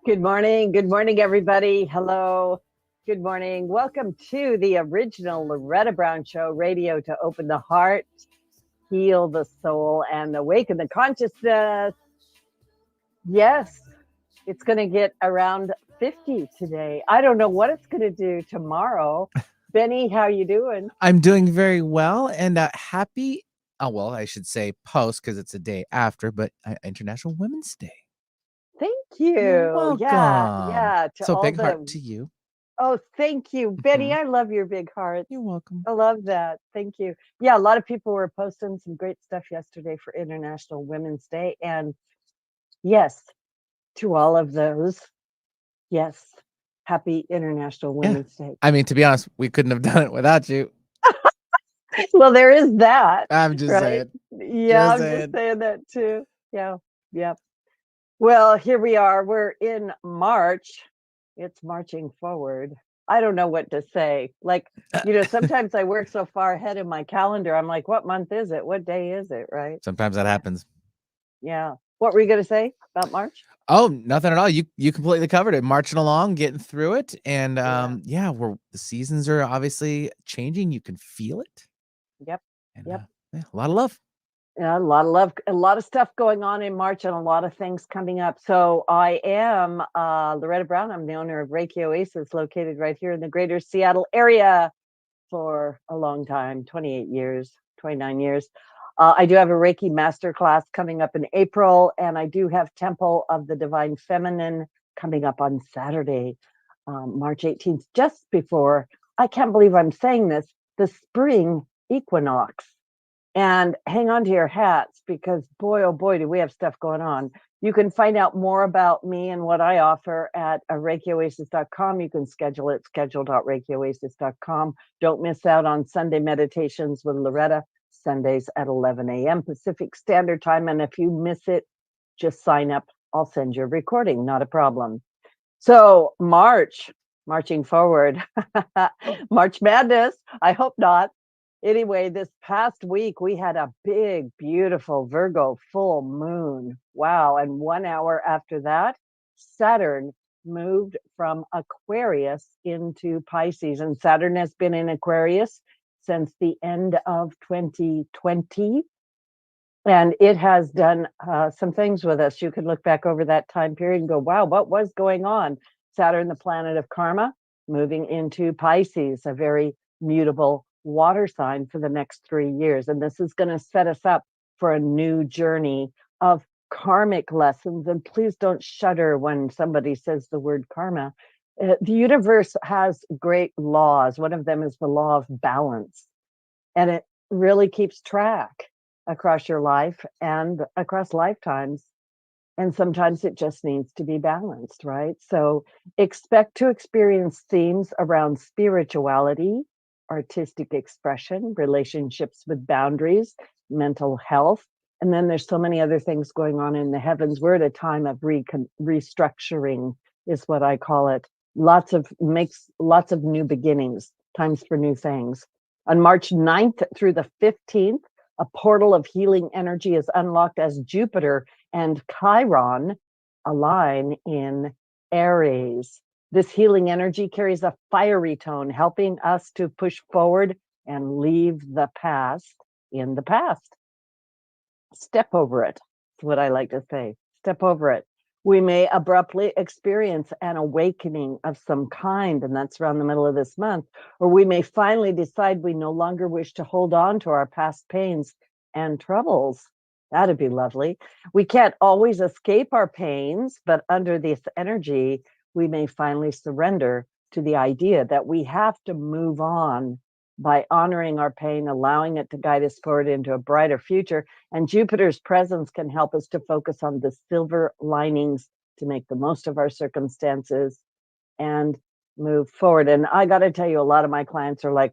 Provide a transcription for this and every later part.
Good morning. Good morning, everybody. Hello. Good morning. Welcome to the original Loretta Brown Show, radio to open the heart, heal the soul, and awaken the consciousness. Yes, it's going to get around 50 today. I don't know what it's going to do tomorrow. Benny, how you doing? I'm doing very well and happy. Oh, well, I should say post because it's a day after, but International Women's Day. Thank You're you. Yeah, welcome. yeah. To So all big heart the to you. Oh, thank you, Benny. Mhm. I love your big hearts. You're welcome. I love that. Thank you. Yeah, a lot of people were posting some great stuff yesterday for International Women's Day. And yes, to all of those, yes, happy International Yeah. Women's Day. I mean, to be honest, we couldn't have done it without you. Well, there is that, I'm just right? saying. Yeah, Just I'm just saying. saying that too. Yeah, yeah. Well, here we are. We're in March. It's marching forward. I don't know what to say. Like, sometimes I work so far ahead in my calendar. I'm like, what month is it? What day is it? Right? Sometimes that happens. Yeah. What were you going to say about March? Oh, nothing at all. You completely covered it. Marching along, getting through it, and Yeah. yeah, the seasons are obviously changing. You can feel it, Yep. and Yep. yeah, a lot of love. Yeah, a lot of love, a lot of stuff going on in March and a lot of things coming up. So I am Loretta Brown. I'm the owner of Reiki Oasis, located right here in the greater Seattle area for a long time, 28 years, 29 years. I do have a Reiki masterclass coming up in April, and I do have Temple of the Divine Feminine coming up on Saturday, March 18th, just before, I can't believe I'm saying this, the spring equinox. And hang on to your hats because boy, oh boy, do we have stuff going on. You can find out more about me and what I offer at ReikiOasis.com. You can schedule it, schedule.ReikiOasis.com. Don't miss out on Sunday meditations with Loretta, Sundays at 11 a.m. Pacific Standard Time. And if you miss it, just sign up. I'll send you a recording, not a problem. So, marching forward, March Madness. I hope not. Anyway, this past week we had a big, beautiful Virgo full moon. Wow. And 1 hour after that, Saturn moved from Aquarius into Pisces. And Saturn has been in Aquarius since the end of 2020. And it has done some things with us. You could look back over that time period and go, wow, what was going on? Saturn, the planet of karma, moving into Pisces, a very mutable water sign for the next 3 years. And this is going to set us up for a new journey of karmic lessons. And please don't shudder when somebody says the word karma. The universe has great laws. One of them is the law of balance, and it really keeps track across your life and across lifetimes. And sometimes it just needs to be balanced, right? So expect to experience themes around spirituality, artistic expression, relationships with boundaries, mental health. And then there's so many other things going on in the heavens. We're at a time of restructuring, is what I call it. Lots of new beginnings, times for new things. On March 9th through the 15th, a portal of healing energy is unlocked as Jupiter and Chiron align in Aries. This healing energy carries a fiery tone, helping us to push forward and leave the past in the past. Step over it. That's what I like to say. Step over it. We may abruptly experience an awakening of some kind, and that's around the middle of this month. Or we may finally decide we no longer wish to hold on to our past pains and troubles. That'd be lovely. We can't always escape our pains, but under this energy, we may finally surrender to the idea that we have to move on by honoring our pain, allowing it to guide us forward into a brighter future. And Jupiter's presence can help us to focus on the silver linings to make the most of our circumstances and move forward. And I got to tell you, a lot of my clients are like,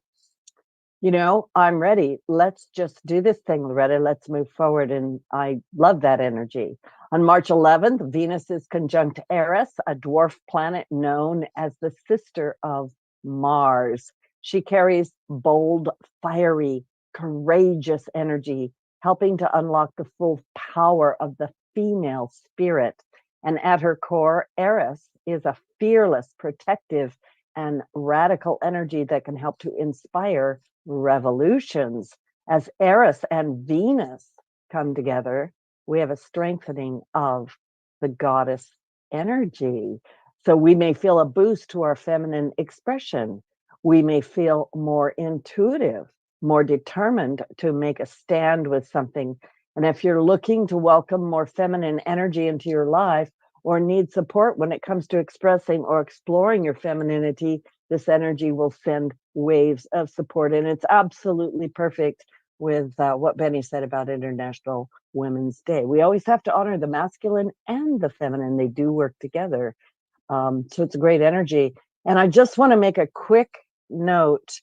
I'm ready. Let's just do this thing, Loretta. Let's move forward. And I love that energy. On March 11th, Venus is conjunct Eris, a dwarf planet known as the sister of Mars. She carries bold, fiery, courageous energy, helping to unlock the full power of the female spirit. And at her core, Eris is a fearless, protective, and radical energy that can help to inspire revolutions. As Eris and Venus come together, we have a strengthening of the goddess energy. So we may feel a boost to our feminine expression. We may feel more intuitive, more determined to make a stand with something. And if you're looking to welcome more feminine energy into your life or need support when it comes to expressing or exploring your femininity, this energy will send waves of support. And it's absolutely perfect with what Benny said about International Women's Day. We always have to honor the masculine and the feminine. They do work together. So it's a great energy. And I just want to make a quick note,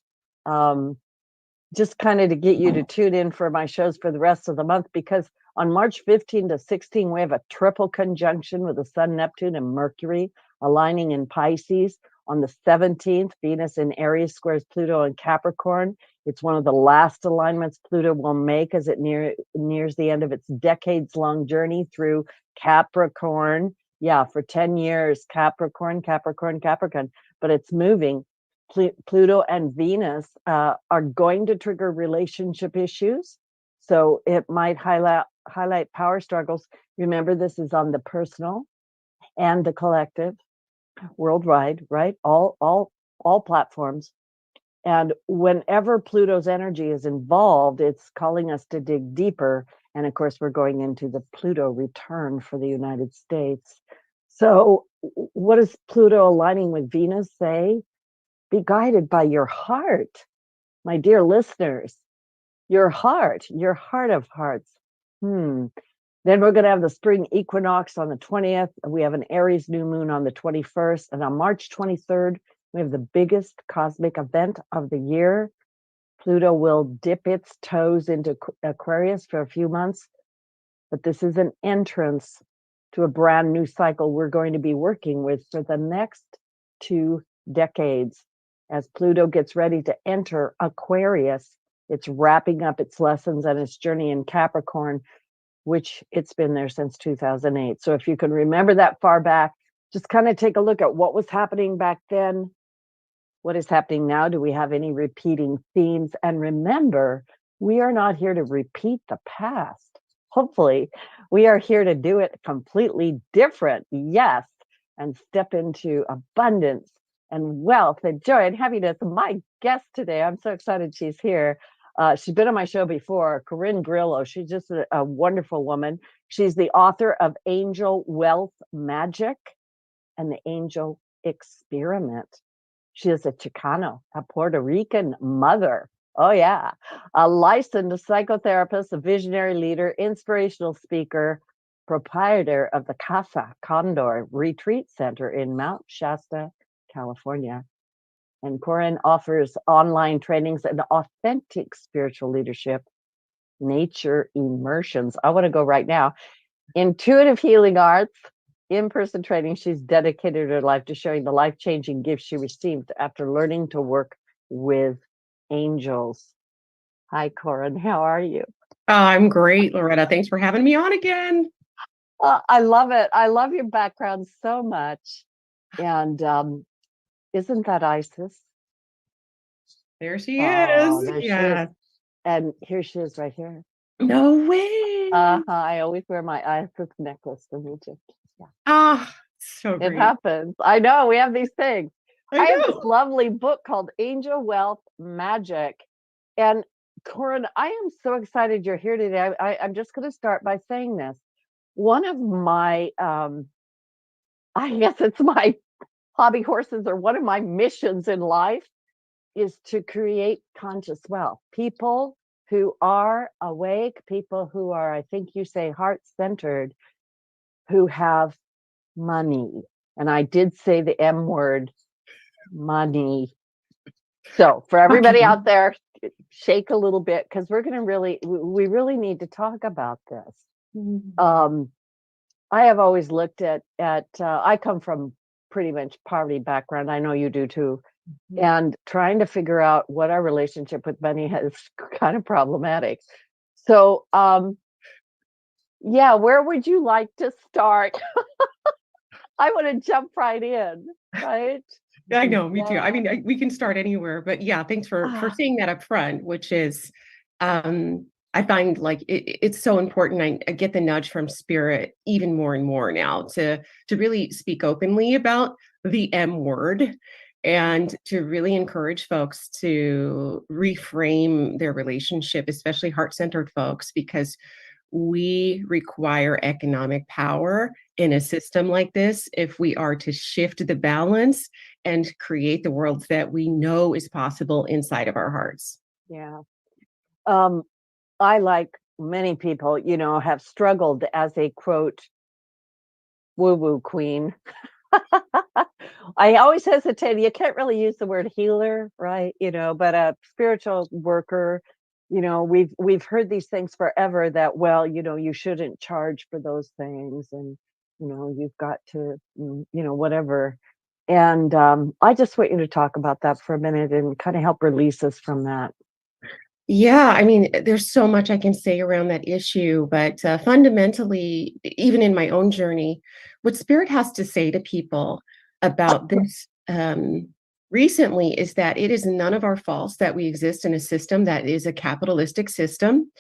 just kind of to get you to tune in for my shows for the rest of the month, because on March 15 to 16, we have a triple conjunction with the Sun, Neptune, and Mercury aligning in Pisces. On the 17th, Venus in Aries squares Pluto in Capricorn. It's one of the last alignments Pluto will make as it nears the end of its decades-long journey through Capricorn. Yeah, for 10 years, Capricorn, Capricorn, Capricorn, but it's moving. Pluto and Venus are going to trigger relationship issues. So it might highlight power struggles. Remember, this is on the personal and the collective, worldwide, right? All platforms. And whenever Pluto's energy is involved, it's calling us to dig deeper. And of course, we're going into the Pluto return for the United States. So what does Pluto aligning with Venus say? Be guided by your heart, my dear listeners. Your heart of hearts. Then we're going to have the spring equinox on the 20th. We have an Aries new moon on the 21st. And on March 23rd, we have the biggest cosmic event of the year. Pluto will dip its toes into Aquarius for a few months, but this is an entrance to a brand new cycle we're going to be working with for the next 2 decades. As Pluto gets ready to enter Aquarius, it's wrapping up its lessons and its journey in Capricorn, which it's been there since 2008. So if you can remember that far back, just kind of take a look at what was happening back then, what is happening now. Do we have any repeating themes? And remember, we are not here to repeat the past. Hopefully, we are here to do it completely different. Yes, and step into abundance and wealth and joy and happiness. My guest today, I'm so excited she's here. She's been on my show before, Corin Grillo. She's just a wonderful woman. She's the author of Angel Wealth Magic and the Angel Experiment. She is a Chicano, a Puerto Rican mother. Oh, yeah. A licensed psychotherapist, a visionary leader, inspirational speaker, proprietor of the Casa Condor Retreat Center in Mount Shasta, California. And Corin offers online trainings and authentic spiritual leadership, nature immersions. I want to go right now. Intuitive healing arts, in-person training. She's dedicated her life to sharing the life-changing gifts she received after learning to work with angels. Hi, Corin. How are you? I'm great, Loretta. Thanks for having me on again. I love it. I love your background so much. And isn't that Isis? There she is. There she Yeah. is. And here she is right here. No way. I always wear my Isis necklace from Egypt. Yeah. So It great. happens. I know. We have these things. I have this know. lovely book called Angel Wealth Magic. And Corin, I am so excited you're here today. I'm just going to start by saying this. One of my, I guess it's my hobby horses, or one of my missions in life, is to create conscious wealth. People who are awake, people who are, I think you say, heart-centered, who have money. And I did say the M word, money. So for everybody out there, shake a little bit, because we're going to we really need to talk about this. I have always looked at I come from pretty much poverty background. I know you do too. And trying to figure out what our relationship with money is kind of problematic. So, yeah, where would you like to start? I want to jump right in, right? I know, me too. I Yeah. mean, we can start anywhere, but yeah, thanks for Ah, saying that up front, which is, I find like it's so important. I get the nudge from spirit even more and more now to really speak openly about the M word and to really encourage folks to reframe their relationship, especially heart-centered folks, because we require economic power in a system like this if we are to shift the balance and create the world that we know is possible inside of our hearts. yeah. Um, I, like many people, have struggled as a quote woo-woo queen. I always hesitate. You can't really use the word healer, right? But a spiritual worker, we've heard these things forever that, well, you shouldn't charge for those things, and you've got to, whatever. And I just want you to talk about that for a minute and kind of help release us from that. Yeah, I mean, there's so much I can say around that issue, but fundamentally, even in my own journey, what Spirit has to say to people about this recently is that it is none of our faults that we exist in a system that is a capitalistic system.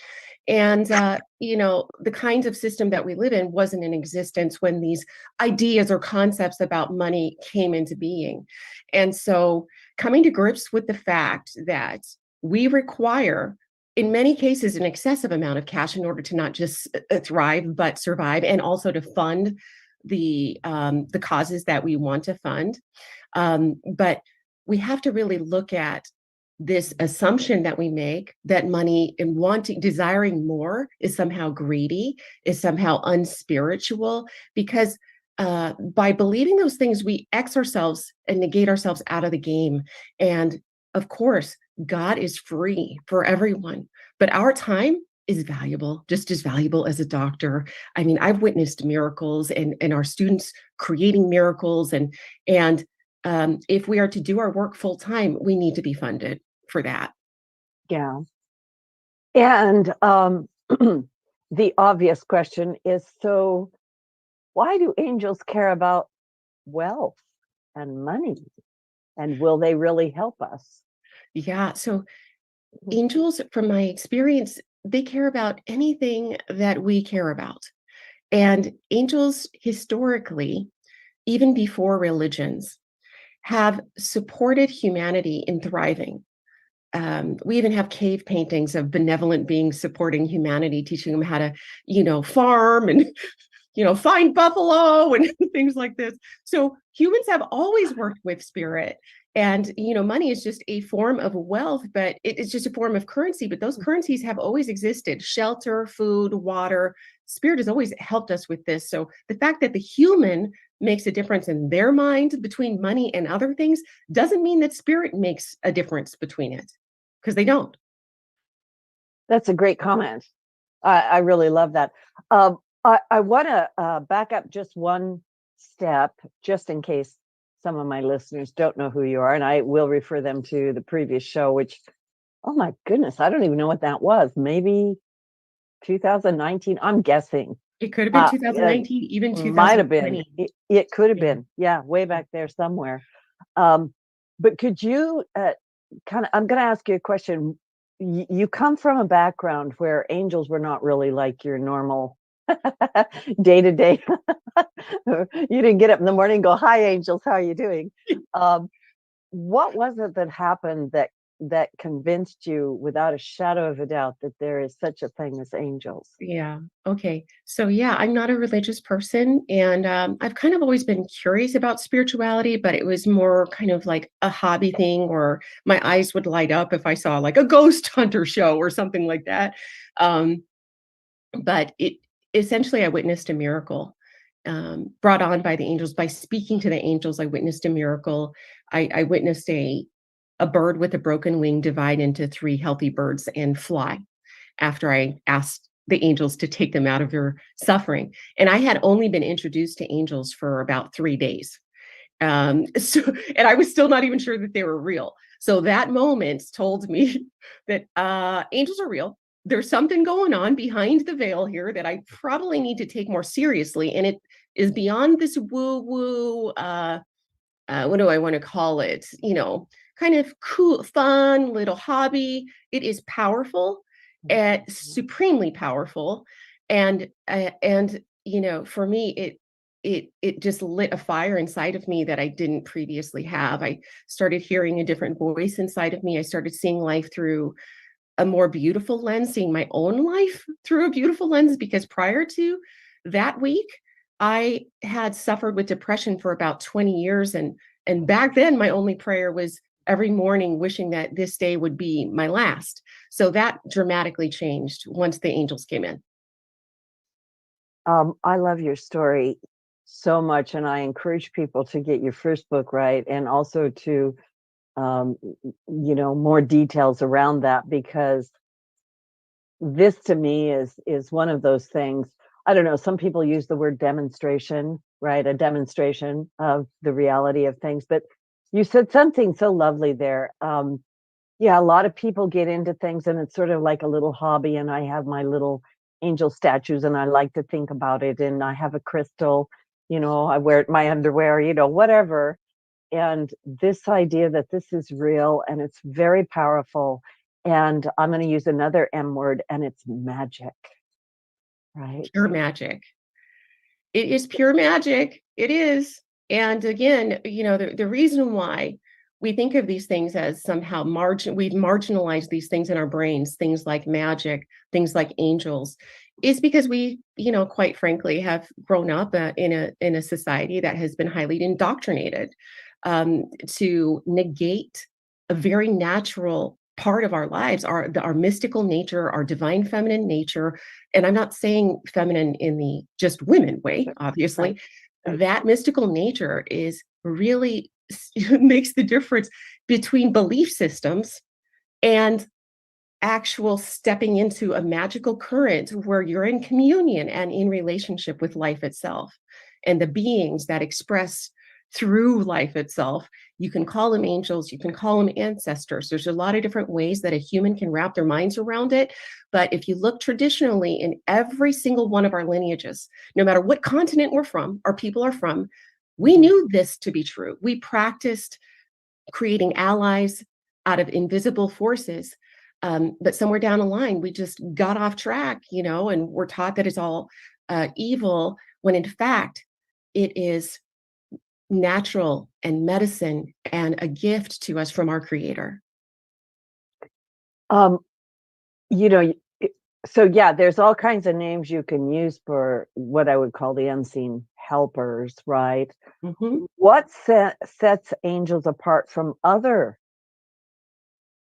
And, the kinds of system that we live in wasn't in existence when these ideas or concepts about money came into being. And so coming to grips with the fact that we require, in many cases, an excessive amount of cash in order to not just thrive, but survive, and also to fund the causes that we want to fund. But we have to really look at this assumption that we make that money and wanting, desiring more is somehow greedy, is somehow unspiritual, because by believing those things, we X ourselves and negate ourselves out of the game. And of course, God is free for everyone, but our time is valuable, just as valuable as a doctor. I mean, I've witnessed miracles and our students creating miracles, and if we are to do our work full time, we need to be funded for that. Yeah. And the obvious question is, so why do angels care about wealth and money? And will they really help us? Yeah. So Mhm. angels, from my experience, they care about anything that we care about. And angels, historically, even before religions, have supported humanity in thriving. We even have cave paintings of benevolent beings supporting humanity, teaching them how to, farm and, find buffalo and things like this. So humans have always worked with spirit. And, money is just a form of wealth, but it's just a form of currency. But those currencies have always existed: shelter, food, water. Spirit has always helped us with this. So the fact that the human makes a difference in their mind between money and other things doesn't mean that spirit makes a difference between it, because they don't. That's a great comment. I really love that. I want to back up just one step, just in case some of my listeners don't know who you are, and I will refer them to the previous show, which, oh my goodness, I don't even know what that was. Maybe 2019, I'm guessing. It could have been Yeah, 2019, even might have been. 2020. It could have Yeah. been. Yeah, way back there somewhere. But could you I'm going to ask you a question. You come from a background where angels were not really like your normal day to day. You didn't get up in the morning and go, "Hi, angels, how are you doing?" Um, what was it that happened that convinced you, without a shadow of a doubt, that there is such a thing as angels? Yeah. Okay. So, yeah, I'm not a religious person. And I've kind of always been curious about spirituality, but it was more kind of like a hobby thing, or my eyes would light up if I saw like a ghost hunter show or something like that. Um, but it essentially, I witnessed a miracle brought on by the angels. By speaking to the angels, I witnessed a miracle. I witnessed a bird with a broken wing divide into three healthy birds and fly, after I asked the angels to take them out of their suffering. And I had only been introduced to angels for about 3 days. So, and I was still not even sure that they were real. So that moment told me that angels are real. There's something going on behind the veil here that I probably need to take more seriously. And is beyond this woo-woo, what do I want to call it? Kind of cool, fun little hobby. It is powerful and supremely powerful. And for me, it just lit a fire inside of me that I didn't previously have. I started hearing a different voice inside of me. I started seeing life through a more beautiful lens, seeing my own life through a beautiful lens, because prior to that week, I had suffered with depression for about 20 years. And back then, my only prayer was every morning wishing that this day would be my last. So that dramatically changed once the angels came in. I love your story so much, and I encourage people to get your first book right, and also to, more details around that, because this to me is one of those things. I don't know. Some people use the word demonstration, right? A demonstration of the reality of things. But you said something so lovely there. Yeah, a lot of people get into things and it's sort of like a little hobby. And I have my little angel statues and I like to think about it. And I have a crystal, I wear it in my underwear, whatever. And this idea that this is real and it's very powerful. And I'm going to use another M word, and it's magic, right? Pure magic. It is pure magic. It is. And again, the reason why we think of these things as somehow we've marginalized these things in our brains, things like magic, things like angels, is because we, quite frankly, have grown up in a society that has been highly indoctrinated to negate a very natural part of our lives, our mystical nature, our divine feminine nature. And I'm not saying feminine in the just women way, obviously. Right. That mystical nature is really makes the difference between belief systems and actual stepping into a magical current where you're in communion and in relationship with life itself and the beings that express through life itself. You can call them angels, you can call them ancestors. There's a lot of different ways that a human can wrap their minds around it. But if you look traditionally in every single one of our lineages, no matter what continent we're from, our people are from, we knew this to be true. We practiced creating allies out of invisible forces. But somewhere down the line, we just got off track, and we're taught that it's all evil, when in fact, it is natural and medicine and a gift to us from our creator. Um, you know, so yeah, there's all kinds of names you can use for what I would call the unseen helpers, right? Mm-hmm. What sets angels apart from other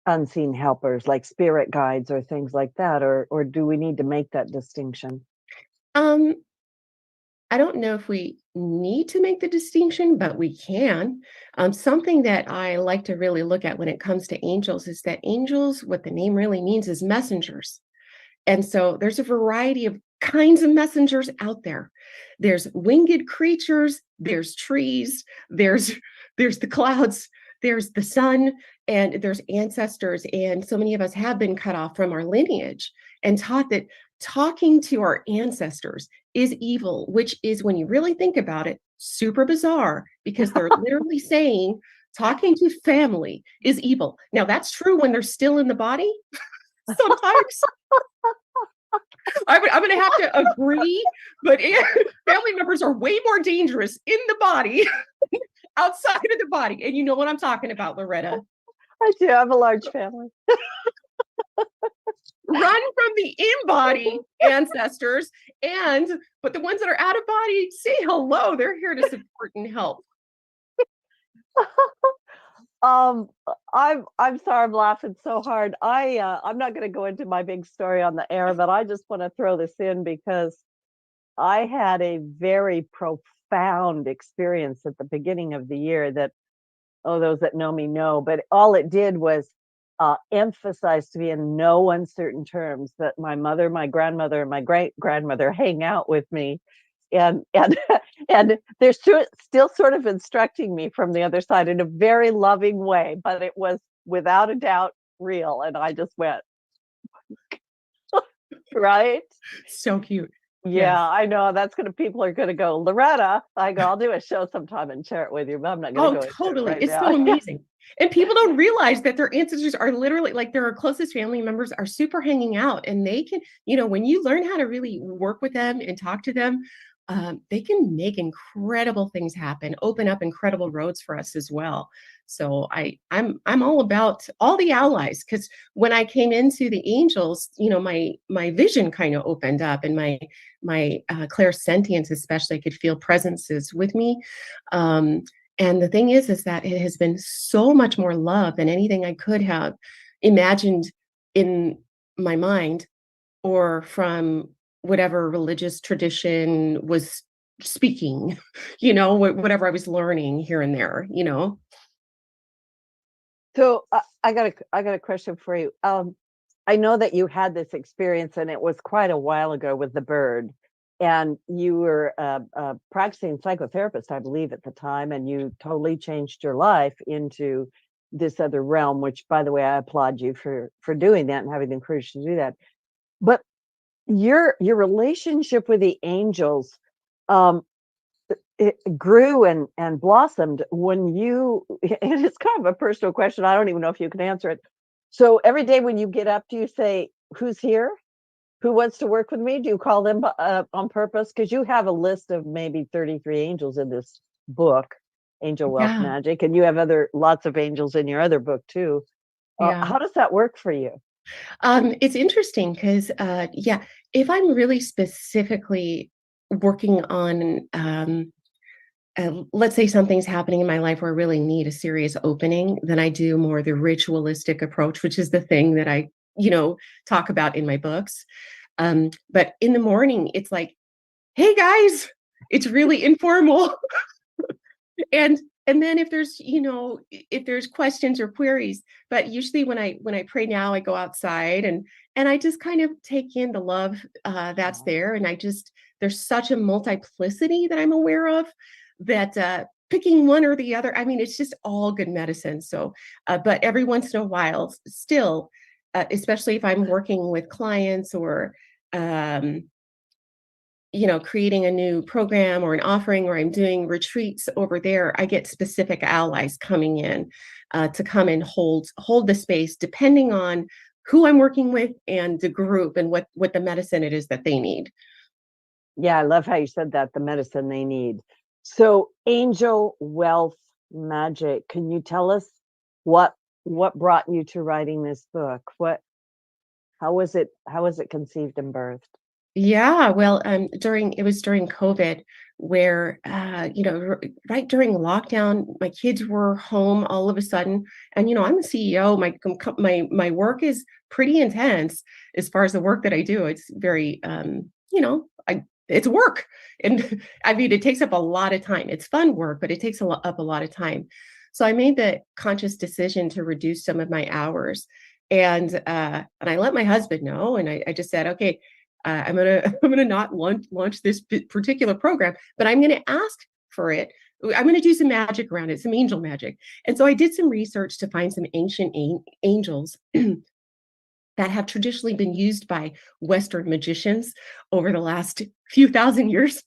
unseen helpers, like spirit guides or things like that, or do we need to make that distinction? Um, I don't know if we need to make the distinction, but we can. Something that I like to really look at when it comes to angels is that angels, what the name really means is messengers. And so there's a variety of kinds of messengers out there. There's winged creatures, there's trees, there's the clouds, there's the sun, and there's ancestors. And so many of us have been cut off from our lineage and taught that talking to our ancestors is evil, which is, when you really think about it, super bizarre, because they're literally saying talking to family is evil. Now, that's true when they're still in the body. Sometimes I'm going to have to agree, but family members are way more dangerous in the body, outside of the body. And you know what I'm talking about, Loretta. I do have a large family. Run from the in-body ancestors, but the ones that are out of body, say hello. They're here to support and help. I'm sorry, I'm laughing so hard. I'm not going to go into my big story on the air, but I just want to throw this in because I had a very profound experience at the beginning of the year that, those that know me know, but all it did was emphasize to me in no uncertain terms that my mother, my grandmother, and my great grandmother hang out with me, and and they're still sort of instructing me from the other side in a very loving way, but it was without a doubt real, and I just went right. So cute. Yeah, Yes. I know people are going to go, Loretta. I go, I'll do a show sometime and share it with you, but I'm not going to Oh, go into it totally. right It's now. so amazing. And people don't realize that their ancestors are literally like their closest family members are super hanging out. And they can, when you learn how to really work with them and talk to them, they can make incredible things happen, open up incredible roads for us as well. So I'm all about all the allies, because when I came into the angels, my vision kind of opened up, and my clairsentience, especially, I could feel presences with me. And the thing is that it has been so much more love than anything I could have imagined in my mind, or from whatever religious tradition was speaking, whatever I was learning here and there. So I got a question for you. I know that you had this experience, and it was quite a while ago with the bird, and you were a practicing psychotherapist, I believe, at the time, and you totally changed your life into this other realm. Which, by the way, I applaud you for doing that and having the courage to do that. But your relationship with the angels, um, it grew and blossomed when you. And it's kind of a personal question. I don't even know if you can answer it. So every day when you get up, do you say, "Who's here? Who wants to work with me?" Do you call them on purpose? Because you have a list of maybe 33 angels in this book, Angel Wealth Yeah, Magic, and you have lots of angels in your other book too. yeah. How does that work for you? It's interesting because, yeah, if I'm really specifically working on, let's say something's happening in my life where I really need a serious opening, then I do more the ritualistic approach, which is the thing that I, talk about in my books. But in the morning, it's like, hey guys, it's really informal. And then if there's questions or queries, but usually when I pray now, I go outside, and I just kind of take in the love that's there. And there's such a multiplicity that I'm aware of, that picking one or the other, I mean, it's just all good medicine. So but every once in a while, still, especially if I'm working with clients, or um creating a new program or an offering, or I'm doing retreats over there, I get specific allies coming in to come and hold the space, depending on who I'm working with and the group, and what the medicine it is that they need. Yeah, I love how you said that, the medicine they need. So, Angel Wealth Magic, can you tell us what what brought you to writing this book? How was it conceived and birthed? Yeah, well, it was during COVID, where right during lockdown, my kids were home all of a sudden, and I'm the CEO. My work is pretty intense as far as the work that I do. It's very it's work, and I mean, it takes up a lot of time. It's fun work, but it takes up a lot of time. So I made the conscious decision to reduce some of my hours, and I let my husband know, and I just said, okay, I'm gonna I'm gonna not launch this particular program, but I'm gonna ask for it. I'm gonna do some magic around it, some angel magic. And so I did some research to find some ancient angels that have traditionally been used by Western magicians over the last few thousand years.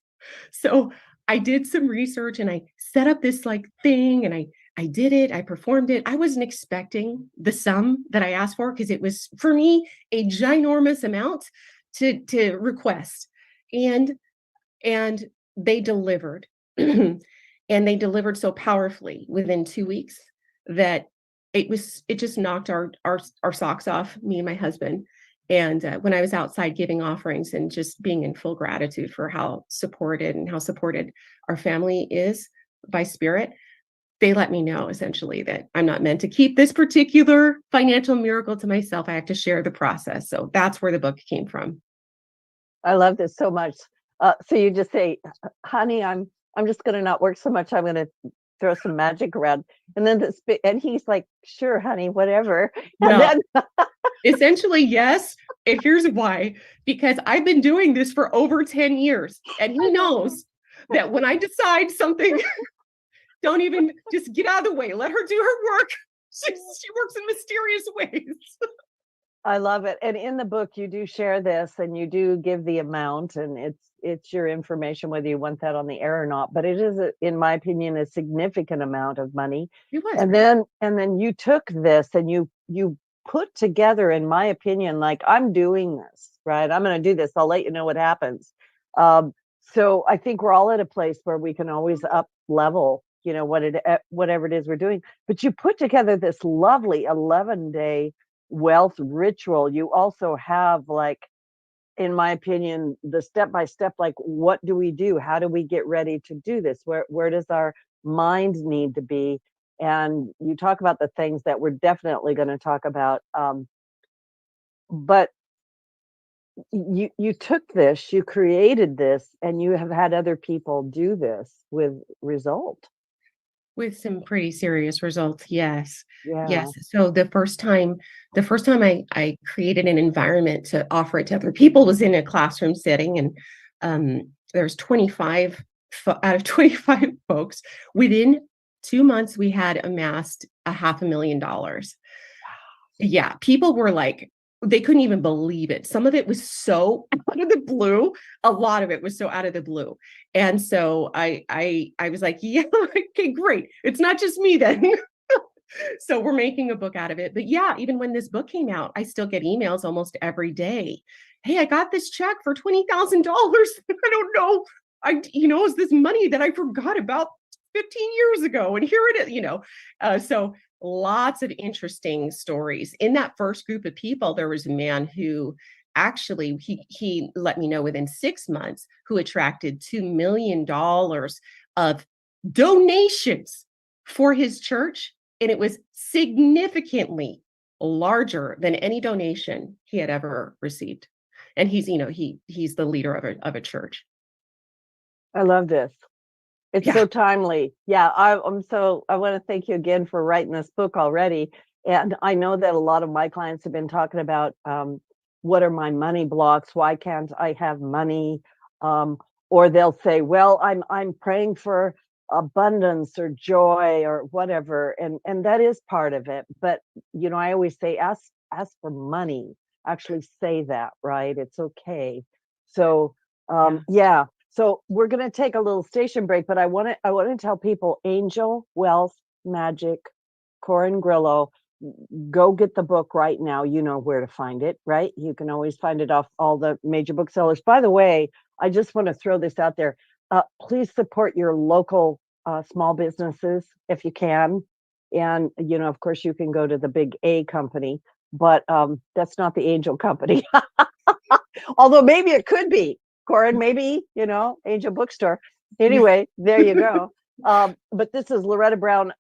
So I did some research, and I set up this like thing, and I did it, I performed it. I wasn't expecting the sum that I asked for, because it was, for me, a ginormous amount to request. And and they delivered. And they delivered so powerfully within 2 weeks that it just knocked our socks off, me and my husband. And when I was outside giving offerings and just being in full gratitude for how supported our family is by spirit, they let me know, essentially, that I'm not meant to keep this particular financial miracle to myself. I have to share the process. So that's where the book came from. I love this so much. So you just say, "Honey, I'm just going to not work so much. I'm going to throw some magic around," and then and he's like, "Sure, honey, whatever." And Yeah, then essentially, yes. And here's why: because I've been doing this for over 10 years, and he knows that when I decide something, don't even, just get out of the way. Let her do her work. She works in mysterious ways. I love it. And in the book, you do share this and you do give the amount, and it's your information whether you want that on the air or not. But it is, in my opinion, a significant amount of money. It was. And then you took this and you put together, in my opinion, like, I'm doing this, right? I'm going to do this. I'll let you know what happens. Um, so I think we're all at a place where we can always up level, whatever it is we're doing. But you put together this lovely 11-day wealth ritual. You also have, like, in my opinion, the step by step, like, what do we do? How do we get ready to do this? Where does our mind need to be? And you talk about the things that we're definitely going to talk about. But you took this, you created this, and you have had other people do this with result. With some pretty serious results, yes. Yeah. Yes. So the first time I created an environment to offer it to other people was in a classroom setting, and there's 25 out of 25 folks. Within 2 months, we had amassed $500,000. Yeah, people were like, they couldn't even believe it. Some of it was so out of the blue. A lot of it was so out of the blue. And so I was like, yeah, okay, great. It's not just me then. So we're making a book out of it. But yeah, even when this book came out, I still get emails almost every day. Hey, I got this check for $20,000. I don't know. Is this money that I forgot about 15 years ago? And here it is. So lots of interesting stories. In that first group of people, there was a man who actually he let me know within 6 months who attracted $2 million of donations for his church, and it was significantly larger than any donation he had ever received. And he's the leader of a church. I love this. It's Yeah. so timely. Yeah, I want to thank you again for writing this book already. And I know that a lot of my clients have been talking about, what are my money blocks? Why can't I have money? Or they'll say, well, I'm praying for abundance or joy or whatever, and that is part of it. But I always say, ask for money. Actually say that, right? It's okay. So Yeah. yeah. So we're going to take a little station break, but I want to tell people, Angel Wealth Magic, Corin Grillo, go get the book right now. You know where to find it, right? You can always find it off all the major booksellers. By the way, I just want to throw this out there. Please support your local small businesses if you can. And, of course, you can go to the big A company, but that's not the Angel company. Although maybe it could be. Corin, maybe, Angel Bookstore. Anyway, there you go. But this is Loretta Brown.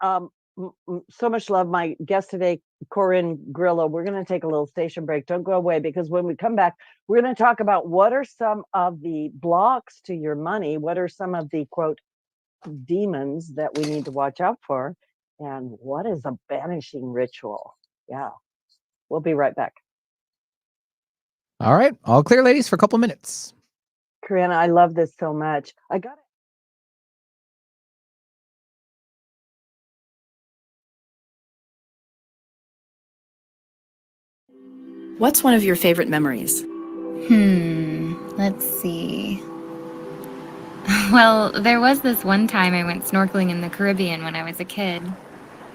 So much love. My guest today, Corin Grillo. We're going to take a little station break. Don't go away, because when we come back, we're going to talk about what are some of the blocks to your money. What are some of the, quote, demons that we need to watch out for? And what is a banishing ritual? Yeah, we'll be right back. All right. All clear, ladies, for a couple minutes. Corinne, I love this so much. I got it. What's one of your favorite memories? Let's see. Well, there was this one time I went snorkeling in the Caribbean when I was a kid.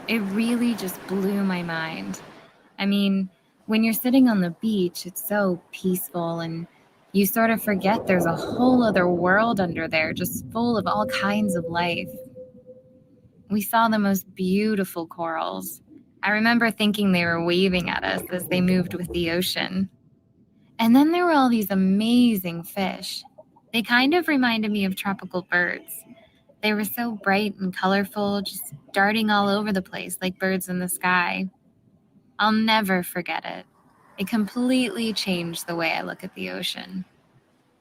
It really just blew my mind. I mean, when you're sitting on the beach, it's so peaceful, and you sort of forget there's a whole other world under there, just full of all kinds of life. We saw the most beautiful corals. I remember thinking they were waving at us as they moved with the ocean. And then there were all these amazing fish. They kind of reminded me of tropical birds. They were so bright and colorful, just darting all over the place like birds in the sky. I'll never forget it. It completely changed the way I look at the ocean.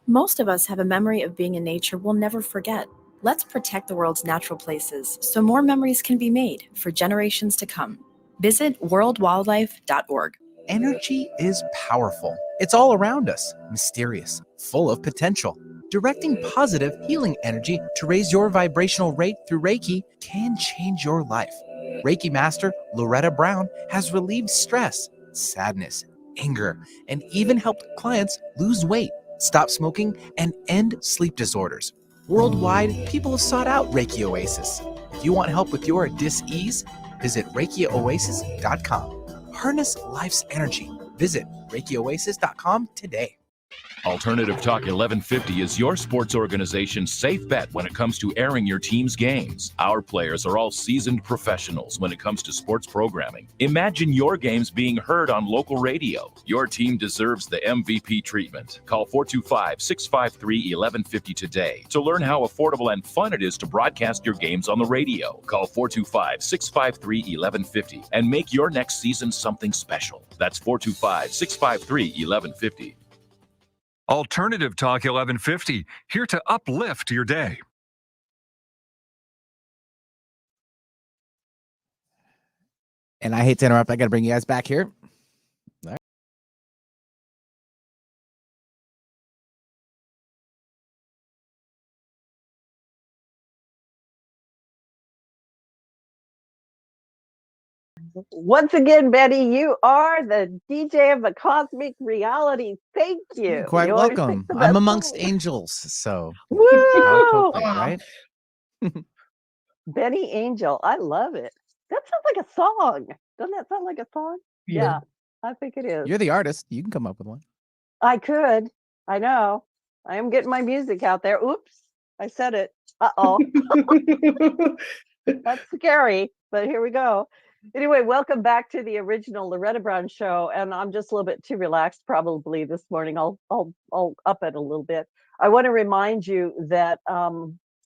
Most of us have a memory of being in nature we'll never forget. Let's protect the world's natural places so more memories can be made for generations to come. Visit worldwildlife.org. Energy is powerful. It's all around us, mysterious, full of potential. Directing positive, healing energy to raise your vibrational rate through Reiki can change your life. Reiki Master Loretta Brown has relieved stress, sadness, anger, and even helped clients lose weight, stop smoking, and end sleep disorders. Worldwide, people have sought out Reiki Oasis. If you want help with your dis-ease, visit ReikiOasis.com. Harness life's energy. Visit ReikiOasis.com today. Alternative Talk 1150 is your sports organization's safe bet when it comes to airing your team's games. Our players are all seasoned professionals when it comes to sports programming. Imagine your games being heard on local radio. Your team deserves the MVP treatment. Call 425-653-1150 today to learn how affordable and fun it is to broadcast your games on the radio. Call 425-653-1150 and make your next season something special. That's 425-653-1150. Alternative Talk 1150, here to uplift your day. And I hate to interrupt. I got to bring you guys back here. All right. Once again, Betty, you are the DJ of the cosmic reality. Thank you. You're quite You always pick welcome. the I'm best amongst song. angels, so Woo! how appropriate, right? Benny Angel. I love it. That sounds like a song. Doesn't that sound like a song? Yeah, I think it is. You're the artist. You can come up with one. I could. I know. I am getting my music out there. Oops. I said it. Uh-oh. That's scary, but here we go. Anyway, welcome back to the original Loretta Brown show. And I'm just a little bit too relaxed probably this morning. I'll up it a little bit. I want to remind you that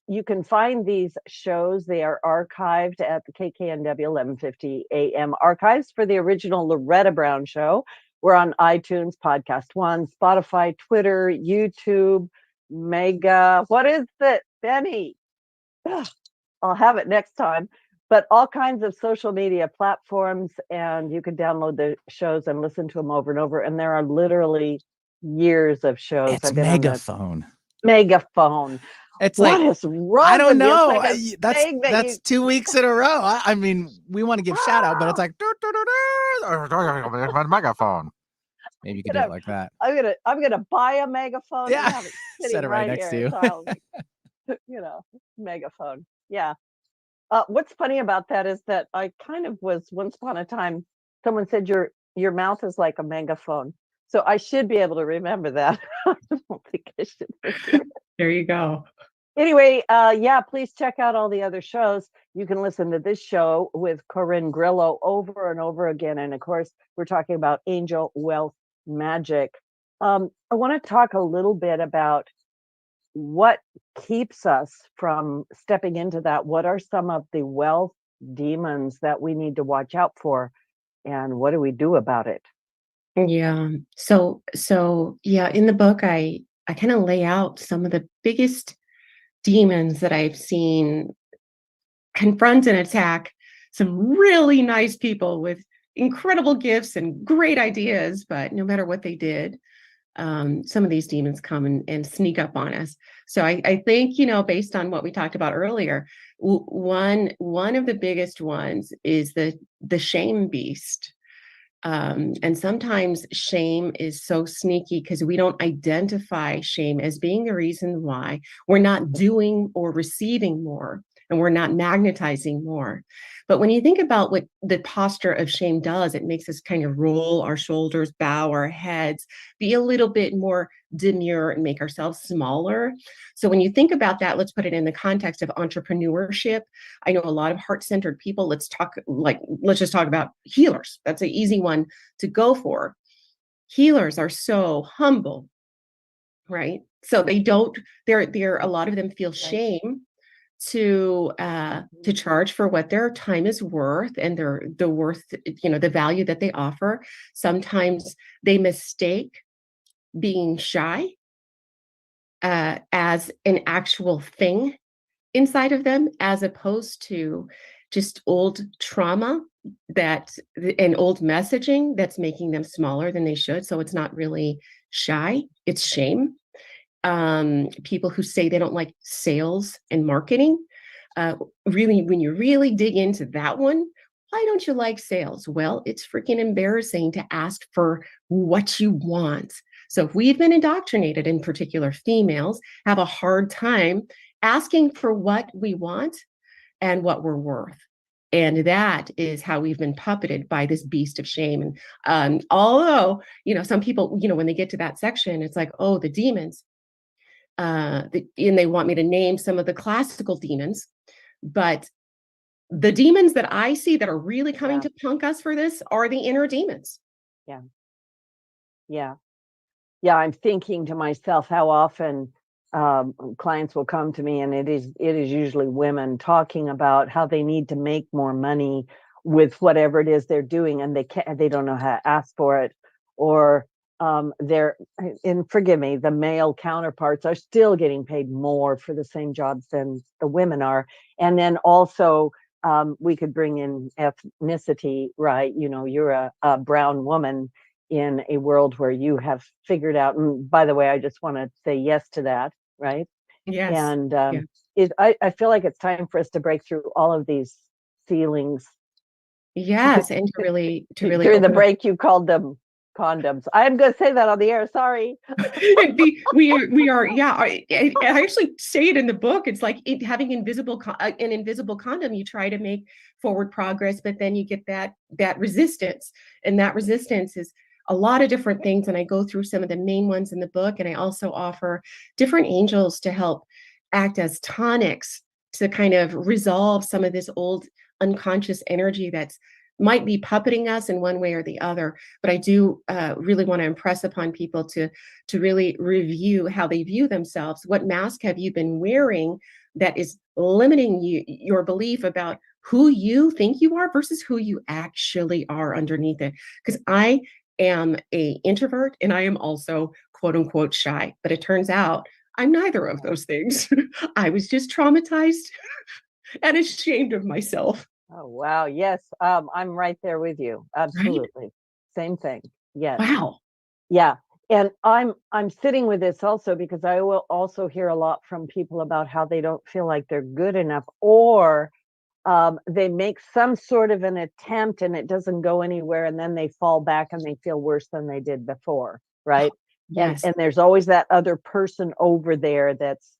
you can find these shows. They are archived at the KKNW 1150 AM archives for the original Loretta Brown show. We're on iTunes, Podcast One, Spotify, Twitter, YouTube, Mega. What is it, Benny? Ugh, I'll have it next time. But all kinds of social media platforms, and you can download the shows and listen to them over and over. And there are literally years of shows. It's Megaphone. Megaphone. It's What like, is wrong? I don't with you? know. It's like a thing that That's 2 weeks in a row. I mean, we want to give shout out, but it's like megaphone. Maybe you could do it like that. I'm gonna buy a megaphone. Yeah. And have it Set it right next to you. So megaphone. Yeah. What's funny about that is that I kind of was once upon a time. Someone said your mouth is like a megaphone, so I should be able to remember that. I don't think I should. There you go. Anyway, yeah, please check out all the other shows. You can listen to this show with Corin Grillo over and over again. And of course, we're talking about angel wealth magic. I want to talk a little bit about what keeps us from stepping into that. What are some of the wealth demons that we need to watch out for? And what do we do about it? Yeah. So yeah, in the book, I kind of lay out some of the biggest demons that I've seen confront and attack some really nice people with incredible gifts and great ideas, but no matter what they did, some of these demons come and sneak up on us. So I think, based on what we talked about earlier, one of the biggest ones is the shame beast. And sometimes shame is so sneaky because we don't identify shame as being the reason why we're not doing or receiving more and we're not magnetizing more. But when you think about what the posture of shame does, it makes us kind of roll our shoulders, bow our heads, be a little bit more demure and make ourselves smaller. So when you think about that, let's put it in the context of entrepreneurship. I know a lot of heart-centered people. Let's just talk about healers. That's an easy one to go for. Healers are so humble, right? So they don't, they're a lot of them feel shame to charge for what their time is worth and the worth, the value that they offer. Sometimes they mistake being shy as an actual thing inside of them, as opposed to just old trauma and old messaging that's making them smaller than they should. So it's not really shy, it's shame. People who say they don't like sales and marketing, really, when you really dig into that one, Why don't you like sales? Well, it's freaking embarrassing to ask for what you want. So if we've been indoctrinated, in particular, females have a hard time asking for what we want and what we're worth. And that is how we've been puppeted by this beast of shame. And although, some people, when they get to that section, it's like, oh, the demons. And they want me to name some of the classical demons. But the demons that I see that are really coming to punk us for this are the inner demons. Yeah. Yeah. Yeah. I'm thinking to myself how often clients will come to me, and it is usually women talking about how they need to make more money with whatever it is they're doing, and they don't know how to ask for it, or and forgive me, the male counterparts are still getting paid more for the same jobs than the women are. And then also we could bring in ethnicity, right? You're a brown woman in a world where you have figured out, and by the way, I just want to say yes to that, right? Yes. And I feel like it's time for us to break through all of these ceilings. Yes, and to really during the break, you called them condoms. I'm going to say that on the air. Sorry. we are. Yeah, I actually say it in the book. It's like having an invisible condom. You try to make forward progress, but then you get that resistance, and that resistance is a lot of different things. And I go through some of the main ones in the book, and I also offer different angels to help act as tonics to kind of resolve some of this old unconscious energy that's might be puppeting us in one way or the other. But I do really want to impress upon people to really review how they view themselves. What mask have you been wearing that is limiting your belief about who you think you are versus who you actually are underneath it? Because I am an introvert, and I am also quote unquote shy, but it turns out I'm neither of those things. I was just traumatized and ashamed of myself. Oh, wow. Yes. I'm right there with you. Absolutely. Right? Same thing. Yes. Wow. Yeah. And I'm sitting with this also because I will also hear a lot from people about how they don't feel like they're good enough, or they make some sort of an attempt and it doesn't go anywhere, and then they fall back and they feel worse than they did before. Right. Yes. And there's always that other person over there that's,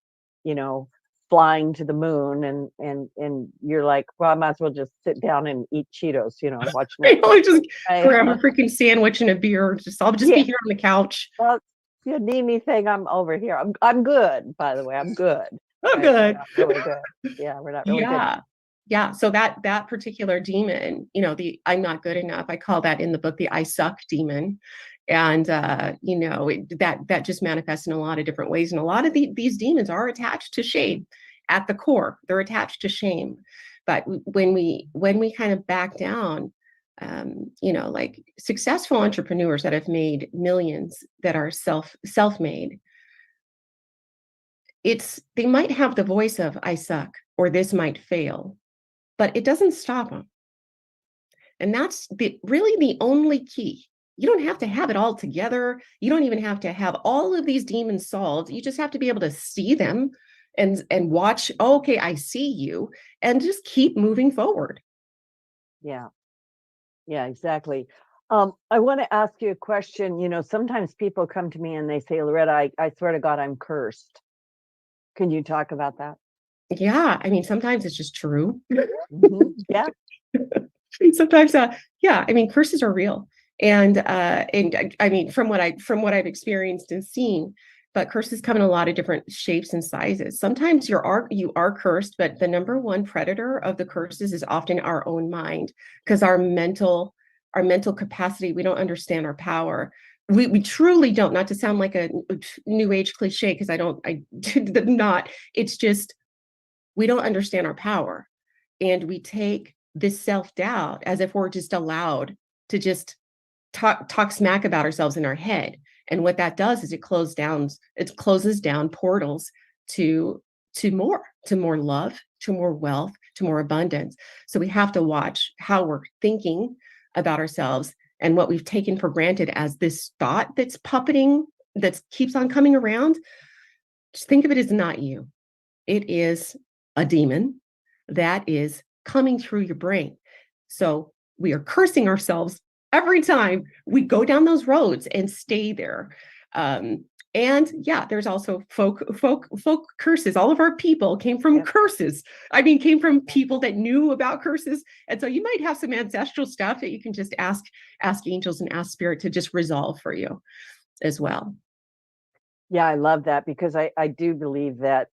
flying to the moon, and you're like, well, I might as well just sit down and eat Cheetos, watch Netflix. Just grab a freaking sandwich and a beer. I'll just be here on the couch. Well, if you need anything, I'm over here. I'm good, by the way. I'm good. I'm good. We're not really good. Yeah, we're not really good. Yeah. So that particular demon, the I'm not good enough, I call that in the book the I suck demon. And that just manifests in a lot of different ways. And a lot of these demons are attached to shame at the core. They're attached to shame. But when we kind of back down, like successful entrepreneurs that have made millions, that are self-made, they might have the voice of I suck, or this might fail, but it doesn't stop them. And that's really the only key. You don't have to have it all together. You don't even have to have all of these demons solved. You just have to be able to see them and watch, okay, I see you, and just keep moving forward. Yeah. Yeah, exactly. I want to ask you a question. Sometimes people come to me and they say, Loretta, I swear to God, I'm cursed. Can you talk about that? Yeah. I mean, sometimes it's just true. Mm-hmm. Yeah. Sometimes, curses are real. And I mean, from what I've experienced and seen, but curses come in a lot of different shapes and sizes. Sometimes you are cursed, but the number one predator of the curses is often our own mind, because our mental capacity, we don't understand our power. We truly don't, not to sound like a new age cliche, because I did not, it's just, we don't understand our power. And we take this self-doubt as if we're just allowed to just talk smack about ourselves in our head. And what that does is it closes down portals to more love, to more wealth, to more abundance. So we have to watch how we're thinking about ourselves, and what we've taken for granted as this thought that's puppeting, that keeps on coming around. Just think of it as not you. It is a demon that is coming through your brain. So we are cursing ourselves every time we go down those roads and stay there. And yeah, there's also folk curses. All of our people came from curses. I mean, came from people that knew about curses. And so you might have some ancestral stuff that you can just ask angels and ask spirit to just resolve for you as well. Yeah, I love that, because I do believe that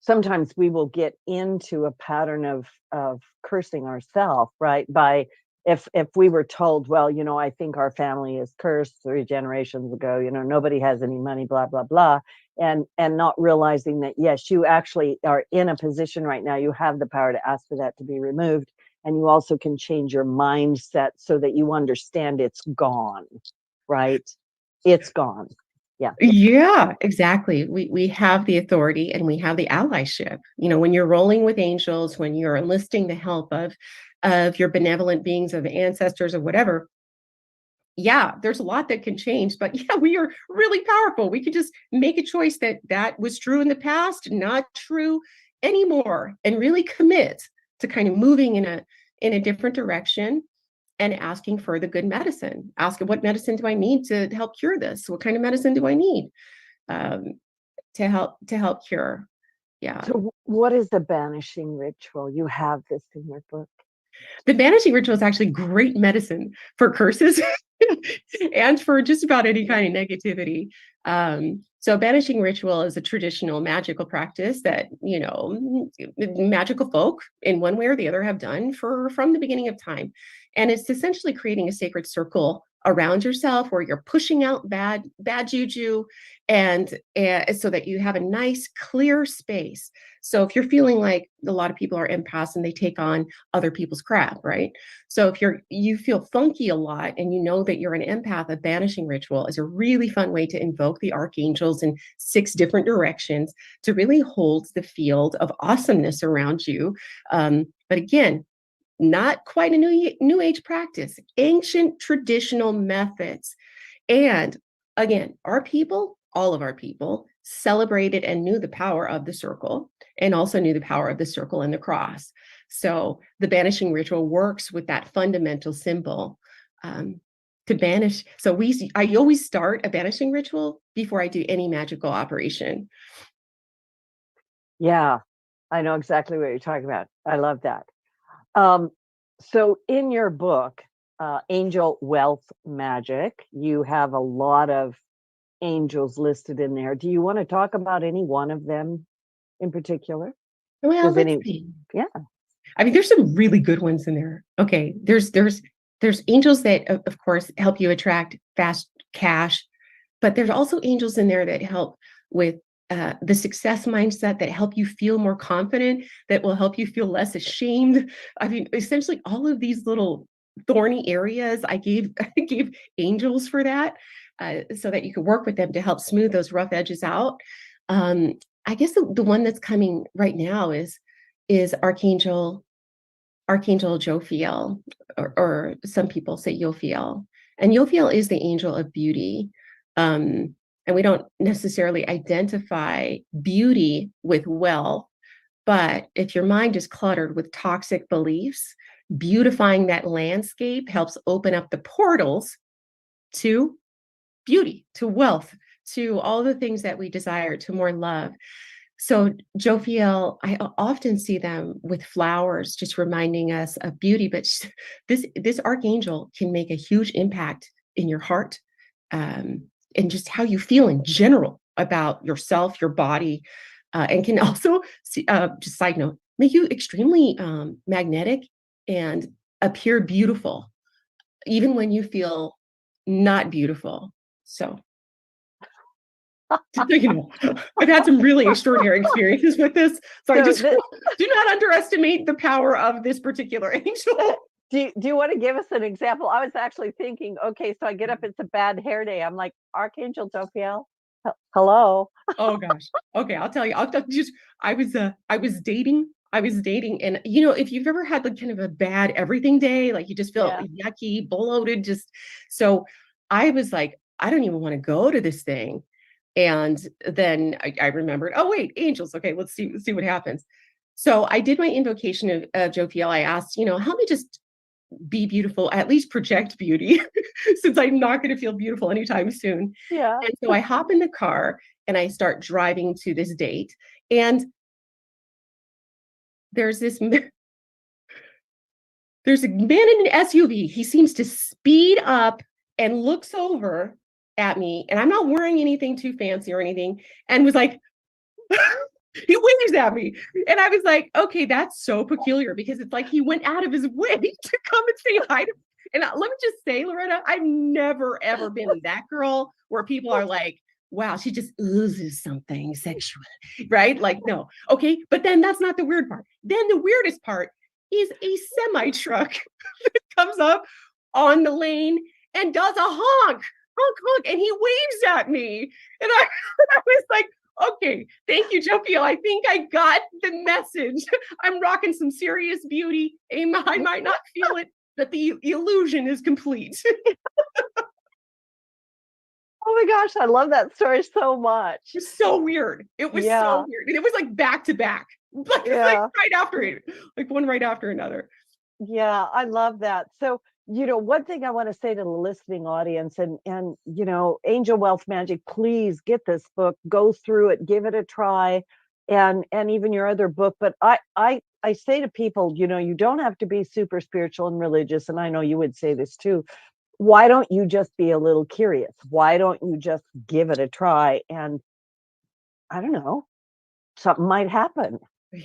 sometimes we will get into a pattern of cursing ourselves, right? By if we were told, well, I think our family is cursed 3 generations ago, nobody has any money, blah, blah, blah. And not realizing that, yes, you actually are in a position right now, you have the power to ask for that to be removed. And you also can change your mindset so that you understand it's gone, right? It's gone. Yeah, exactly. We have the authority and we have the allyship. When you're rolling with angels, when you're enlisting the help of your benevolent beings, of ancestors or whatever, yeah, there's a lot that can change, but yeah, we are really powerful. We could just make a choice that was true in the past, not true anymore, and really commit to kind of moving in a different direction and asking for the good medicine. Asking, what medicine do I need to help cure this? What kind of medicine do I need to help cure? Yeah. So what is the banishing ritual? You have this in your book. The banishing ritual is actually great medicine for curses and for just about any kind of negativity. So banishing ritual is a traditional magical practice that, magical folk in one way or the other have done from the beginning of time. And it's essentially creating a sacred circle around yourself where you're pushing out bad juju, and so that you have a nice clear space. So if you're feeling like a lot of people are empaths and they take on other people's crap, right? So if you feel funky a lot and you know that you're an empath, a banishing ritual is a really fun way to invoke the archangels in 6 different directions to really hold the field of awesomeness around you. But again, not quite a new age practice, ancient traditional methods. And again, all of our people celebrated and knew the power of the circle, and also knew the power of the circle and the cross. So the banishing ritual works with that fundamental symbol to banish. So I always start a banishing ritual before I do any magical operation. Yeah, I know exactly what you're talking about. I love that. So in your book, Angel Wealth Magic, you have a lot of angels listed in there. Do you want to talk about any one of them in particular? Well, let's see. Yeah. I mean, there's some really good ones in there. Okay, there's angels that, of course, help you attract fast cash, but there's also angels in there that help with the success mindset, that help you feel more confident, that will help you feel less ashamed. I mean, essentially, all of these little thorny areas, I gave angels for that, so that you could work with them to help smooth those rough edges out. I guess the one that's coming right now is Archangel Jophiel, or some people say Jophiel. And Jophiel is the angel of beauty. And we don't necessarily identify beauty with wealth, but if your mind is cluttered with toxic beliefs, beautifying that landscape helps open up the portals to beauty, to wealth, to all the things that we desire, to more love. So Jophiel, I often see them with flowers, just reminding us of beauty. But this archangel can make a huge impact in your heart, and just how you feel in general about yourself, your body, and can also, just side note, make you extremely magnetic and appear beautiful, even when you feel not beautiful. So, I've had some really extraordinary experiences with this. So I just do not underestimate the power of this particular angel. Do you want to give us an example? I was actually thinking, okay, so I get up, it's a bad hair day. I'm like, Archangel Jophiel, hello. Oh gosh. Okay, I'll tell you. I was dating. And if you've ever had like kind of a bad everything day, like you just feel yucky, bloated, so I was like, I don't even want to go to this thing. And then I remembered, oh wait, angels. Okay, let's see what happens. So I did my invocation of Jophiel. I asked, help me just be beautiful, at least project beauty, since I'm not going to feel beautiful anytime soon. Yeah. And so I hop in the car and I start driving to this date. And there's this there's a man in an SUV. He seems to speed up and looks over at me, and I'm not wearing anything too fancy or anything, and was like, he waves at me. And I was like, okay, that's so peculiar, because it's like he went out of his way to come and say hi to me. And let me just say, Loretta, I've never, ever been that girl where people are like, wow, she just oozes something sexual, right? Like, no. Okay. But then that's not the weird part. Then the weirdest part is a semi truck that comes up on the lane and does a honk, honk, honk, and he waves at me. And I was like, okay, thank you, Jopio. I think I got the message. I'm rocking some serious beauty. I might not feel it, but the illusion is complete. Oh my gosh, I love that story so much. It was so weird. It was so weird. And it was like back to back. Like right after it, like one right after another. Yeah, I love that. So, one thing I want to say to the listening audience, and Angel Wealth Magic, please get this book, go through it, give it a try, and even your other book. But I say to people, you don't have to be super spiritual and religious, and I know you would say this too. Why don't you just be a little curious? Why don't you just give it a try? And I don't know, something might happen,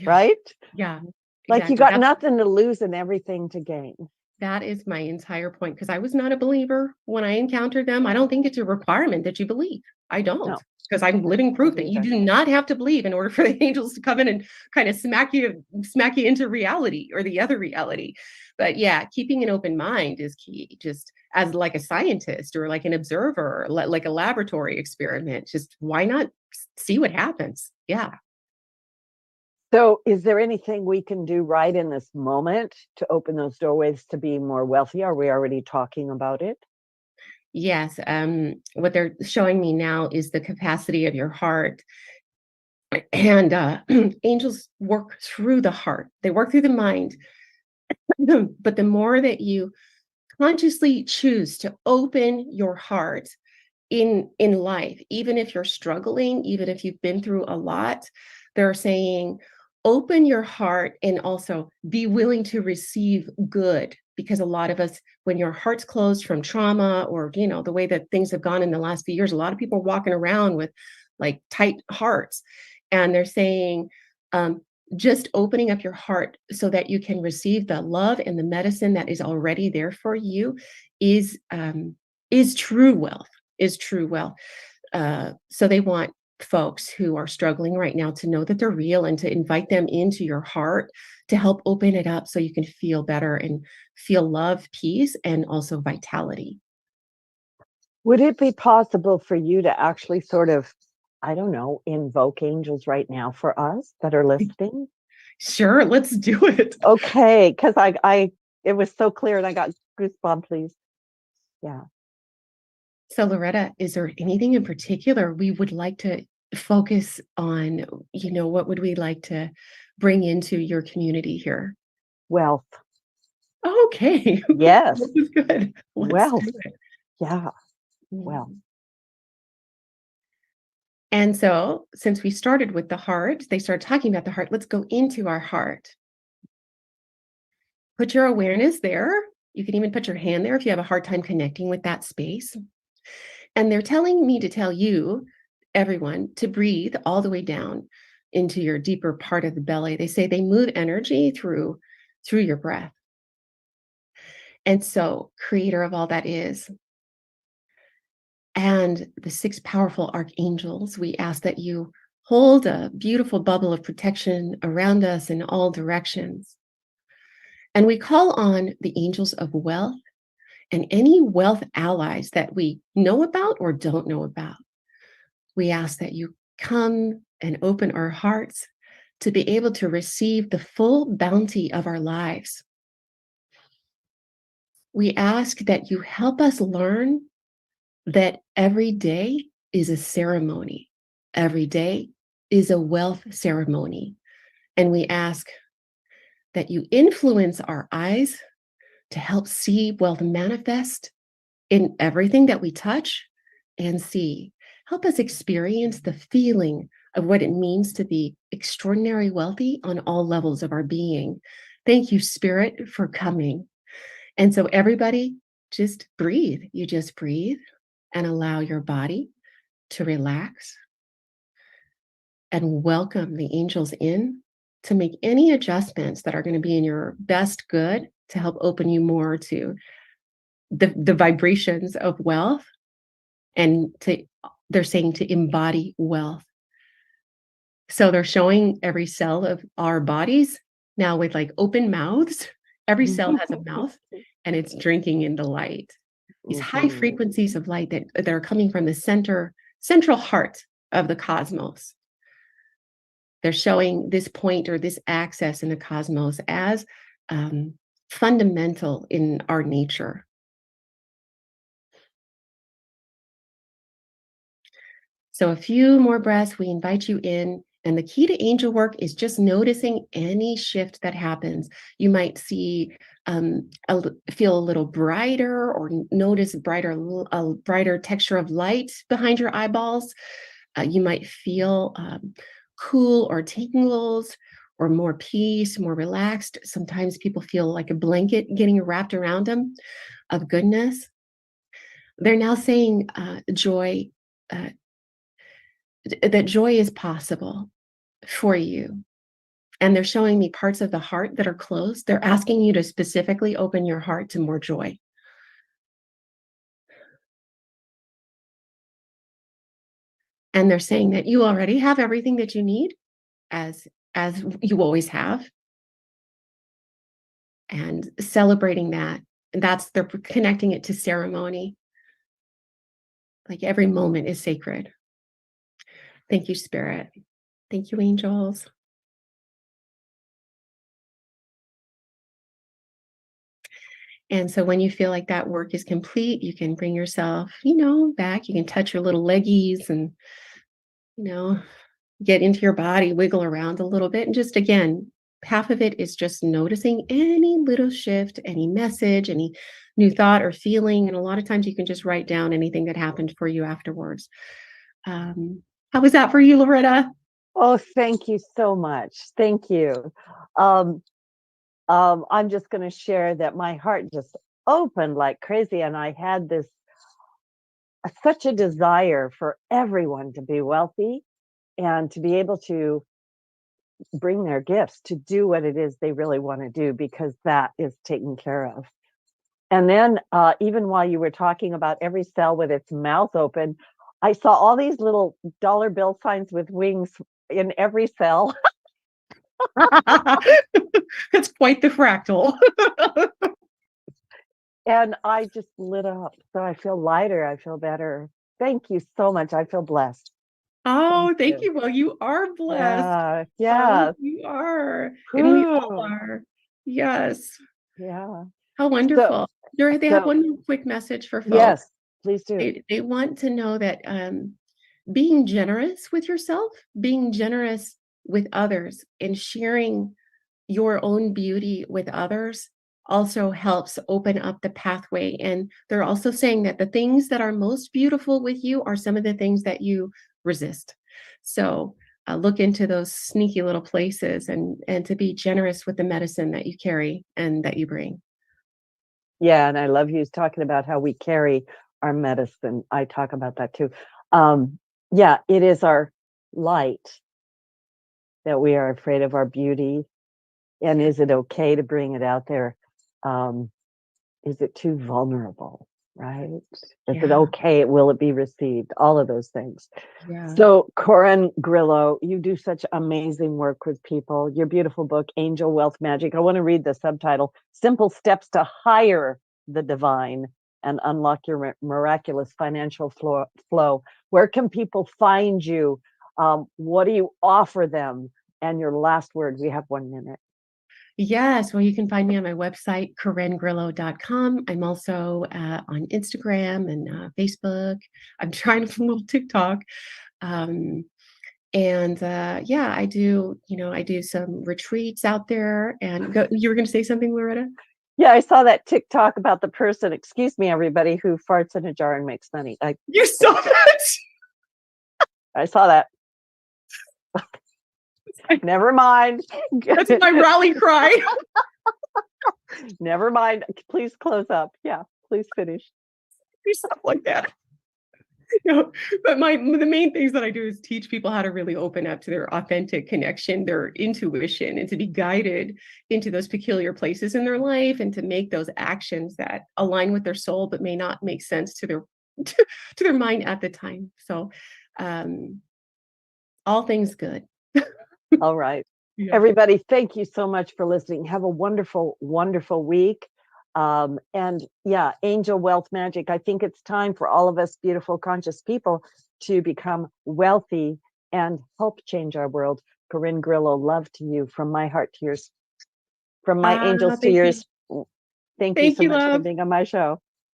right? Yeah. Like you got nothing to lose and everything to gain. That is my entire point, because I was not a believer when I encountered them. I don't think it's a requirement that you believe. I don't, because I'm living proof that you do not have to believe in order for the angels to come in and kind of smack you into reality or the other reality. But yeah, keeping an open mind is key. Just as like a scientist or like an observer, like a laboratory experiment, just why not see what happens? Yeah. So is there anything we can do right in this moment to open those doorways to be more wealthy? Are we already talking about it? Yes. What they're showing me now is the capacity of your heart. And angels work through the heart. They work through the mind. But the more that you consciously choose to open your heart in life, even if you're struggling, even if you've been through a lot, they're saying, open your heart and also be willing to receive good. Because a lot of us, when your heart's closed from trauma or, the way that things have gone in the last few years, a lot of people are walking around with like tight hearts. And they're saying, just opening up your heart so that you can receive the love and the medicine that is already there for you is true wealth, is true wealth. So they want folks who are struggling right now to know that they're real and to invite them into your heart to help open it up so you can feel better and feel love, peace, and also vitality. Would it be possible for you to actually sort of, I don't know, invoke angels right now for us that are listening? Sure, let's do it. Okay, because it was so clear and I got goosebumps, please. Yeah. So Loretta, is there anything in particular we would like to focus on? What would we like to bring into your community here? Wealth. Okay. Yes. This is good. Wealth. Yeah. Well. And so since we started with the heart, they started talking about the heart. Let's go into our heart. Put your awareness there. You can even put your hand there if you have a hard time connecting with that space. And they're telling me to tell you, everyone, to breathe all the way down into your deeper part of the belly. They say they move energy through your breath. And so, creator of all that is, and the 6 powerful archangels, we ask that you hold a beautiful bubble of protection around us in all directions. And we call on the angels of wealth and any wealth allies that we know about or don't know about. We ask that you come and open our hearts to be able to receive the full bounty of our lives. We ask that you help us learn that every day is a ceremony. Every day is a wealth ceremony. And we ask that you influence our eyes to help see wealth manifest in everything that we touch and see. Help us experience the feeling of what it means to be extraordinary wealthy on all levels of our being. Thank you, Spirit, for coming. And so, everybody, just breathe. You just breathe and allow your body to relax and welcome the angels in to make any adjustments that are going to be in your best good to help open you more to the vibrations of wealth, and they're saying to embody wealth. So they're showing every cell of our bodies now with like open mouths. Every cell has a mouth and it's drinking in the light. These high frequencies of light that are coming from the central heart of the cosmos. They're showing this point or this access in the cosmos as fundamental in our nature. So a few more breaths, we invite you in. And the key to angel work is just noticing any shift that happens. You might see, feel a little brighter, or notice a brighter texture of light behind your eyeballs. You might feel cool or tingles, or more peace, more relaxed. Sometimes people feel like a blanket getting wrapped around them of goodness. They're now saying joy. That joy is possible for you. And they're showing me parts of the heart that are closed. They're asking you to specifically open your heart to more joy. And they're saying that you already have everything that you need, as you always have. And celebrating that. And they're connecting it to ceremony. Like every moment is sacred. Thank you, Spirit. Thank you, angels. And so when you feel like that work is complete, you can bring yourself, back. You can touch your little leggies and, get into your body, wiggle around a little bit. And just again, half of it is just noticing any little shift, any message, any new thought or feeling. And a lot of times you can just write down anything that happened for you afterwards. How was that for you, Loretta? Oh, thank you so much. Thank you. I'm just going to share that my heart just opened like crazy, and I had such a desire for everyone to be wealthy and to be able to bring their gifts to do what it is they really want to do, because that is taken care of. And then even while you were talking about every cell with its mouth open, I saw all these little dollar bill signs with wings in every cell. It's quite the fractal. And I just lit up. So I feel lighter. I feel better. Thank you so much. I feel blessed. Oh, thank you. Well, you are blessed. Yeah. You are. And we all are. Yes. Yeah. How wonderful. They have one more quick message for folks. Yes, please do. They want to know that being generous with yourself, being generous with others, and sharing your own beauty with others also helps open up the pathway. And they're also saying that the things that are most beautiful with you are some of the things that you resist. So look into those sneaky little places and to be generous with the medicine that you carry and that you bring. Yeah, and I love you talking about how we carry our medicine. I talk about that too. Yeah, it is our light that we are afraid of, our beauty. And is it okay to bring it out there? Is it too vulnerable, right? Is it okay? Will it be received? All of those things. Yeah. So Corin Grillo, you do such amazing work with people. Your beautiful book, Angel Wealth Magic. I want to read the subtitle, Simple Steps to Hire the Divine and Unlock Your Miraculous Financial Flow. Where can people find you? What do you offer them? And your last word, we have 1 minute. Yes, well, you can find me on my website, CorinGrillo.com. I'm also on Instagram and Facebook. I'm trying to promote TikTok. I do, I do some retreats out there. And you were going to say something, Loretta? Yeah, I saw that TikTok about the person, excuse me, everybody, who farts in a jar and makes money. You saw that? I saw that. Never mind. That's my rally cry. Never mind. Please close up. Yeah, please finish. Do stuff like that. No, but the main things that I do is teach people how to really open up to their authentic connection, their intuition, and to be guided into those peculiar places in their life, and to make those actions that align with their soul but may not make sense to their to their mind at the time. So all things good. All right. Yeah. Everybody, thank you so much for listening. Have a wonderful, wonderful week. And yeah, Angel Wealth Magic. I think it's time for all of us beautiful, conscious people to become wealthy and help change our world. Corin Grillo, love to you from my heart to yours, from my angels to Thank you. yours. Thank you Thank so you, much for love. being on my show.